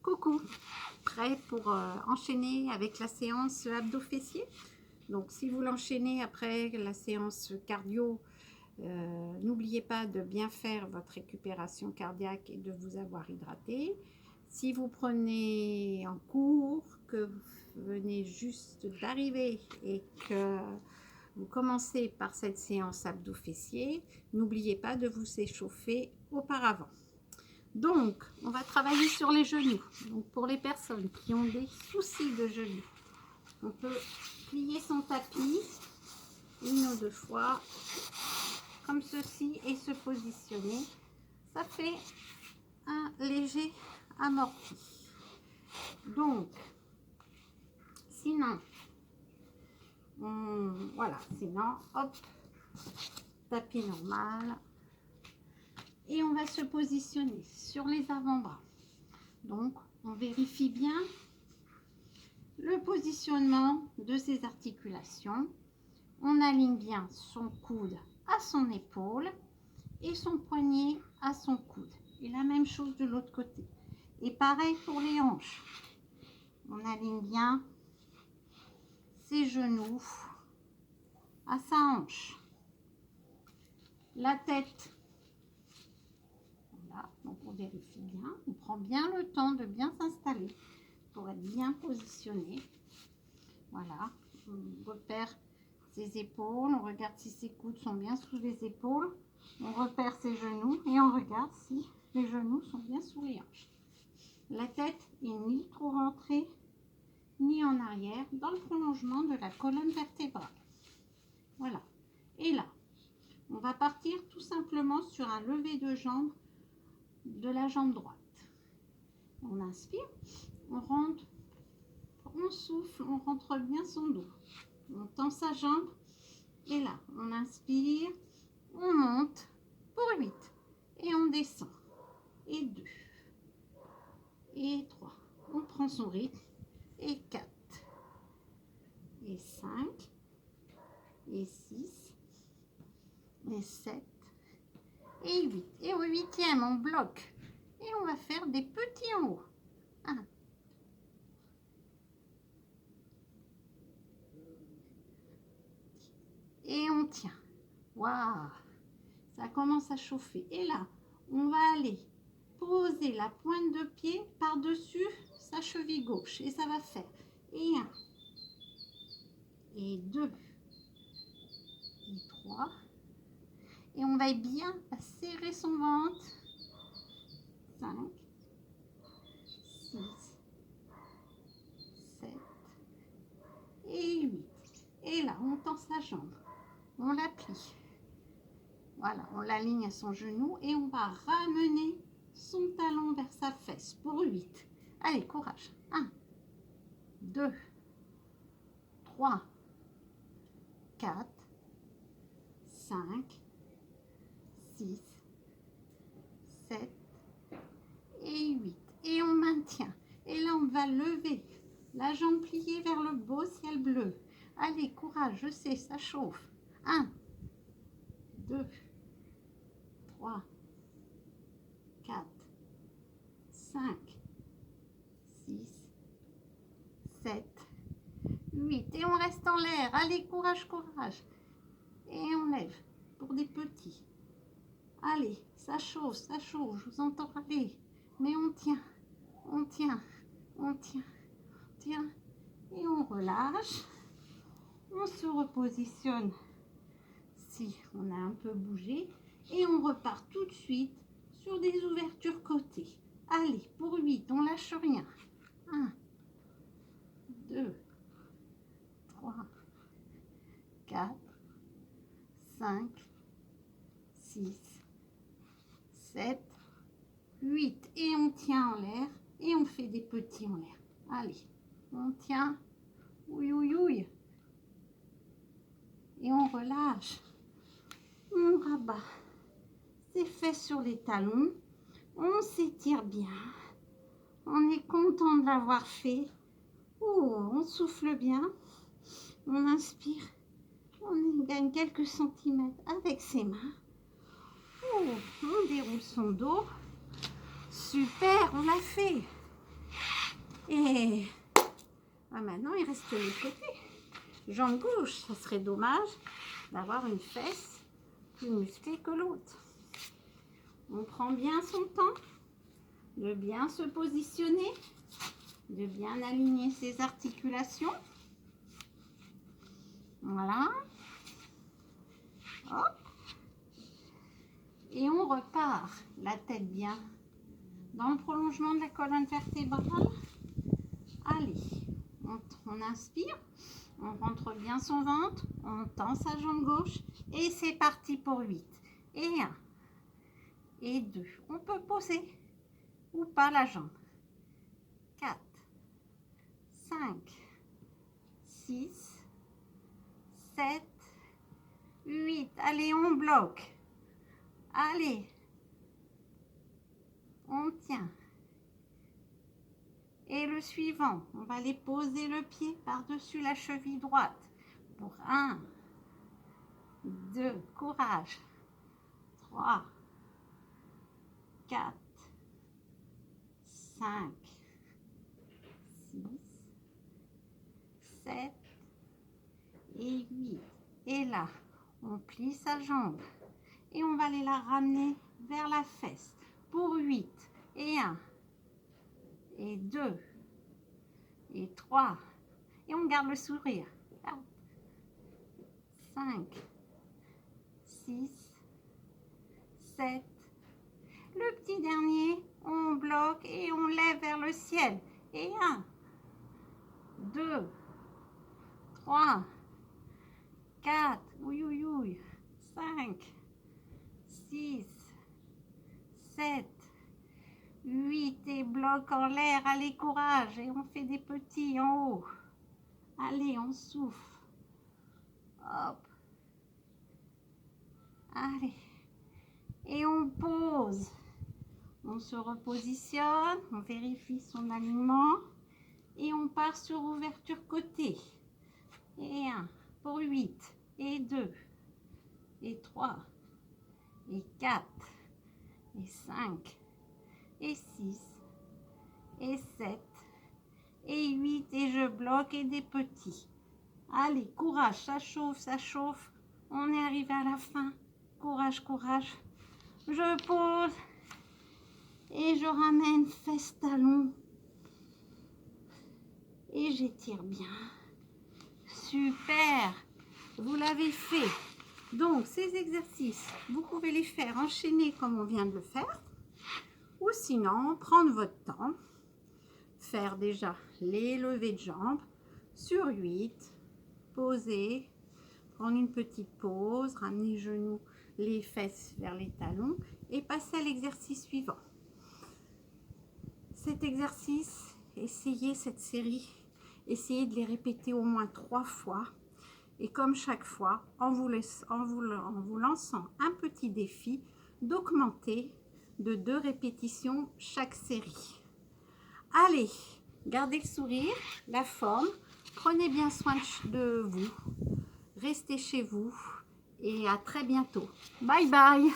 Coucou, prêt pour enchaîner avec la séance abdos-fessiers. Donc si vous l'enchaînez après la séance cardio, n'oubliez pas de bien faire votre récupération cardiaque et de vous avoir hydraté. Si vous prenez en cours, que vous venez juste d'arriver et que vous commencez par cette séance abdos-fessiers, n'oubliez pas de vous échauffer auparavant. Donc, on va travailler sur les genoux. Donc, pour les personnes qui ont des soucis de genoux, on peut plier son tapis une ou deux fois, comme ceci, et se positionner. Ça fait un léger amorti. Donc, sinon, voilà, sinon, hop, tapis normal. Et on va se positionner sur les avant-bras. Donc, on vérifie bien le positionnement de ses articulations. On aligne bien son coude à son épaule et son poignet à son coude. Et la même chose de l'autre côté. Et pareil pour les hanches. On aligne bien ses genoux à sa hanche. La tête. Voilà, donc on vérifie bien. On prend bien le temps de bien s'installer pour être bien positionné. Voilà, on repère ses épaules, on regarde si ses coudes sont bien sous les épaules, on repère ses genoux et on regarde si les genoux sont bien sous les hanches. La tête est ni trop rentrée ni en arrière, dans le prolongement de la colonne vertébrale. Voilà, et là, on va partir tout simplement sur un lever de jambe de la jambe droite. On inspire, on rentre, on souffle, on rentre bien son dos. On tend sa jambe et là, on inspire, on monte pour 8 et on descend. Et 2 et 3. On prend son rythme et 4 et 5 et 6 et 7 et 8. Et au 8e, on bloque et on va faire des petits en haut. 1, et on tient. Waouh, ça commence à chauffer. Et là, on va aller poser la pointe de pied par-dessus sa cheville gauche. Et ça va faire et 1, et 2, et 3. Et on va bien serrer son ventre. 5, 6, 7 et 8. Et là, on tend sa jambe. On la plie. Voilà, on l'aligne à son genou et on va ramener son talon vers sa fesse pour 8. Allez, courage. 1, 2, 3, 4, 5, 6, 7 et 8. Et on maintient. Et là, on va lever la jambe pliée vers le beau ciel bleu. Allez, courage, je sais, ça chauffe. 1, 2, 3, 4, 5, 6, 7, 8. Et on reste en l'air. Allez, courage, courage. Et on lève pour des petits. Allez, ça chauffe, je vous entends aller. Mais on tient, on tient, on tient, on tient. Et on relâche. On se repositionne si on a un peu bougé. Et on repart tout de suite sur des ouvertures côté. Allez, pour 8, on lâche rien. 1, 2, 3, 4, 5, 6, 7, 8. Et on tient en l'air et on fait des petits en l'air. Allez, on tient. Oui, oui, oui. Et on relâche. On rabat ses fesses sur les talons. On s'étire bien. On est content de l'avoir fait. Oh, on souffle bien. On inspire. On gagne quelques centimètres avec ses mains. Oh, on déroule son dos. Super, on l'a fait. Et maintenant, il reste les côtés. Jambe gauche, ça serait dommage d'avoir une fesse plus musclée que l'autre. On prend bien son temps de bien se positionner, de bien aligner ses articulations. Voilà. Hop. Et on repart la tête bien dans le prolongement de la colonne vertébrale. Allez, on inspire, on rentre bien son ventre, on tend sa jambe gauche et c'est parti pour 8. Et 1, et 2. On peut poser ou pas la jambe. 4, 5, 6, 7, 8. Allez, on bloque. Allez, on tient. Et le suivant, on va aller poser le pied par-dessus la cheville droite. Pour 1, 2, courage. 3, 4, 5, 6, 7 et 8. Et là, on plie sa jambe. Et on va aller la ramener vers la fesse. Pour 8. Et 1. Et 2. Et 3. Et on garde le sourire. 4, 5, 6, 7. Le petit dernier, on bloque et on lève vers le ciel. Et 1, 2, 3, 4, oui, oui, oui, 5, 6, 7, 8 et bloc en l'air. Allez, courage. Et on fait des petits en haut. Allez, on souffle. Hop. Allez. Et on pose. On se repositionne. On vérifie son alignement. Et on part sur ouverture côté. Et 1 pour 8. Et 2. Et 3. Et 4. Et 5. Et 6. Et 7. Et 8. Et je bloque et des petits. Allez, courage, ça chauffe, ça chauffe. On est arrivé à la fin. Courage, courage. Je pose. Et je ramène fesse talon. Et j'étire bien. Super. Vous l'avez fait. Donc, ces exercices, vous pouvez les faire enchaîner comme on vient de le faire. Ou sinon, prendre votre temps. Faire déjà les levées de jambes sur 8. Poser. Prendre une petite pause. Ramener les genoux, les fesses vers les talons. Et passer à l'exercice suivant. Cet exercice, essayez cette série. Essayez de les répéter au moins 3 fois. Et comme chaque fois, en vous lançant un petit défi d'augmenter de 2 répétitions chaque série. Allez, gardez le sourire, la forme. Prenez bien soin de vous. Restez chez vous. Et à très bientôt. Bye bye.